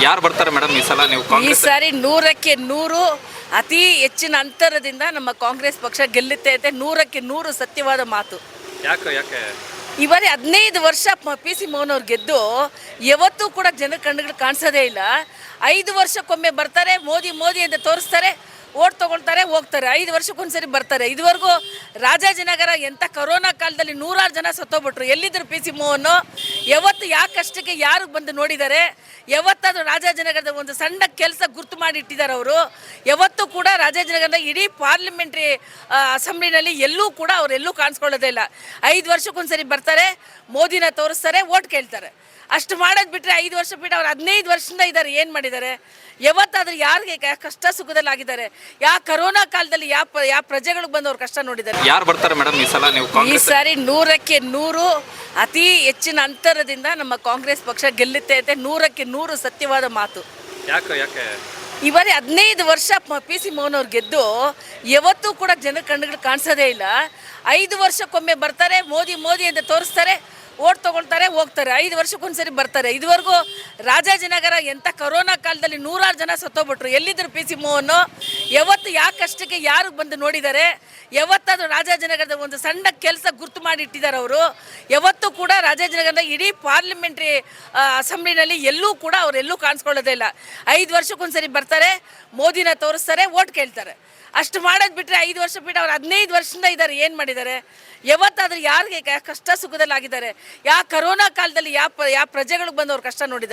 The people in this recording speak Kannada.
ಯಾರು ಬರ್ತಾರೆ ಮೇಡಮ್ ಈ ಸಲ ನೀವು ಈ ಕಾಂಗ್ರೆಸ್? ಸಾರಿ 100ಕ್ಕೆ 100 ಅತಿ ಹೆಚ್ಚಿನ ಅಂತರದಿಂದ ನಮ್ಮ ಕಾಂಗ್ರೆಸ್ ಪಕ್ಷ ಗೆಲ್ಲುತ್ತೆ ಅಂತ 100ಕ್ಕೆ 100 ಸತ್ಯವಾದ ಮಾತು. ಯಾಕೆ ಈ ಬಾರಿ 15 ವರ್ಷ ಪಿ ಸಿ ಮೋಹನ್ ಅವ್ರು ಗೆದ್ದು ಯಾವತ್ತೂ ಕೂಡ ಜನ ಕಣ್ಣುಗಳು ಕಾಣಿಸೋದೇ ಇಲ್ಲ. 5 ವರ್ಷಕ್ಕೊಮ್ಮೆ ಬರ್ತಾರೆ, ಮೋದಿ ಮೋದಿ ಅಂತ ತೋರಿಸ್ತಾರೆ, ಓಟ್ ತೊಗೊಳ್ತಾರೆ, ಹೋಗ್ತಾರೆ. 5 ವರ್ಷಕ್ಕೊಂದ್ಸರಿ ಬರ್ತಾರೆ. ಇದುವರೆಗೂ ರಾಜಾಜಿನಗರ ಎಂಥ ಕೊರೋನಾ ಕಾಲದಲ್ಲಿ 100 ಜನ ಸತ್ತೋಗ್ಬಿಟ್ರು. ಎಲ್ಲಿದ್ದರು ಪಿ ಸಿ ಮೋಹನ್? ಯಾವತ್ತು ಕಷ್ಟಕ್ಕೆ ಯಾರು ಬಂದು ನೋಡಿದ್ದಾರೆ? ಯಾವತ್ತಾದರೂ ರಾಜಾಜಿನಗರದ ಒಂದು ಸಣ್ಣ ಕೆಲಸ ಗುರ್ತು ಮಾಡಿ ಇಟ್ಟಿದ್ದಾರೆ ಅವರು? ಯಾವತ್ತೂ ಕೂಡ ರಾಜಾಜಿನಗರದ ಇಡೀ ಪಾರ್ಲಿಮೆಂಟ್ರಿ ಅಸೆಂಬ್ಲಿನಲ್ಲಿ ಎಲ್ಲೂ ಕೂಡ ಅವರೆಲ್ಲೂ ಕಾಣಿಸ್ಕೊಳ್ಳೋದೇ ಇಲ್ಲ. 5 ವರ್ಷಕ್ಕೊಂದ್ಸರಿ ಬರ್ತಾರೆ, ಮೋದಿನ ತೋರಿಸ್ತಾರೆ, ಓಟ್ ಕೇಳ್ತಾರೆ. ಅಷ್ಟು ಮಾಡೋದು ಬಿಟ್ಟರೆ 5 ವರ್ಷ ಬಿಟ್ಟು ಅವ್ರು 15 ವರ್ಷದಿಂದ ಇದ್ದಾರೆ. ಏನು ಮಾಡಿದ್ದಾರೆ? ಯಾವತ್ತಾದ್ರೂ ಯಾರಿಗೆ ಕಷ್ಟ ಸುಖದಲ್ಲಿ ಆಗಿದ್ದಾರೆ? ಕರೋನಾ ಕಾಲದಲ್ಲಿ ಯಾವ ಪ್ರಜೆಗಳಿಗೆ ಬಂದು ಅವ್ರು ಕಷ್ಟ ನೋಡಿದ್ದಾರೆ? ಯಾರು ಬರ್ತಾರೆ ಮೇಡಮ್ ಈ ಸಲ ನೀವು ಈ ಕಾಂಗ್ರೆಸ್? ಸಾರಿ 100ಕ್ಕೆ 100 ಅತಿ ಹೆಚ್ಚಿನ ಅಂತರದಿಂದ ನಮ್ಮ ಕಾಂಗ್ರೆಸ್ ಪಕ್ಷ ಗೆಲ್ಲುತ್ತೆ ಅಂತ 100ಕ್ಕೆ 100 ಸತ್ಯವಾದ ಮಾತು. ಯಾಕೆ ಈ ಬಾರಿ 15 ವರ್ಷ ಪಿ ಸಿ ಮೋಹನ್ ಅವ್ರು ಗೆದ್ದು ಯಾವತ್ತೂ ಕೂಡ ಜನ ಕಣ್ಣುಗಳು ಕಾಣಿಸೋದೇ ಇಲ್ಲ. 5 ವರ್ಷಕ್ಕೊಮ್ಮೆ ಬರ್ತಾರೆ, ಮೋದಿ ಮೋದಿ ಅಂತ ತೋರಿಸ್ತಾರೆ, ಓಟ್ ತೊಗೊಳ್ತಾರೆ, ಹೋಗ್ತಾರೆ. 5 ವರ್ಷಕ್ಕೊಂದ್ಸರಿ ಬರ್ತಾರೆ. ಇದುವರೆಗೂ ರಾಜಾಜಿನಗರ ಎಂಥ ಕೊರೋನಾ ಕಾಲದಲ್ಲಿ 100 ಜನ ಸತ್ತೋಗ್ಬಿಟ್ರು. ಎಲ್ಲಿದ್ದರು ಪಿ ಸಿ ಮೋಹನ್? ಯಾವತ್ತು ಕಷ್ಟಕ್ಕೆ ಯಾರು ಬಂದು ನೋಡಿದ್ದಾರೆ? ಯಾವತ್ತಾದರೂ ರಾಜಾಜಿನಗರದ ಒಂದು ಸಣ್ಣ ಕೆಲಸ ಗುರ್ತು ಮಾಡಿ ಇಟ್ಟಿದ್ದಾರೆ ಅವರು? ಯಾವತ್ತೂ ಕೂಡ ರಾಜಾಜಿನಗರದ ಇಡೀ ಪಾರ್ಲಿಮೆಂಟ್ರಿ ಅಸೆಂಬ್ಲಿನಲ್ಲಿ ಎಲ್ಲೂ ಕೂಡ ಅವರೆಲ್ಲೂ ಕಾಣಿಸ್ಕೊಳ್ಳೋದೇ ಇಲ್ಲ. 5 ವರ್ಷಕ್ಕೊಂದ್ಸರಿ ಬರ್ತಾರೆ, ಮೋದಿನ ತೋರಿಸ್ತಾರೆ, ಓಟ್ ಕೇಳ್ತಾರೆ. ಅಷ್ಟು ಮಾಡೋದು ಬಿಟ್ಟರೆ 5 ವರ್ಷ ಬಿಟ್ಟು ಅವ್ರು 15 ವರ್ಷದಿಂದ ಇದ್ದಾರೆ. ಏನು ಮಾಡಿದ್ದಾರೆ? ಯಾವತ್ತಾದ್ರೂ ಯಾರಿಗೆ ಕಷ್ಟ ಸುಖದಲ್ಲಿ ಆಗಿದ್ದಾರೆ? ಕರೋನಾ ಕಾಲದಲ್ಲಿ ಯಾವ ಪ್ರಜೆಗಳಿಗೆ ಬಂದು ಅವ್ರು ಕಷ್ಟ ನೋಡಿದ್ದಾರೆ?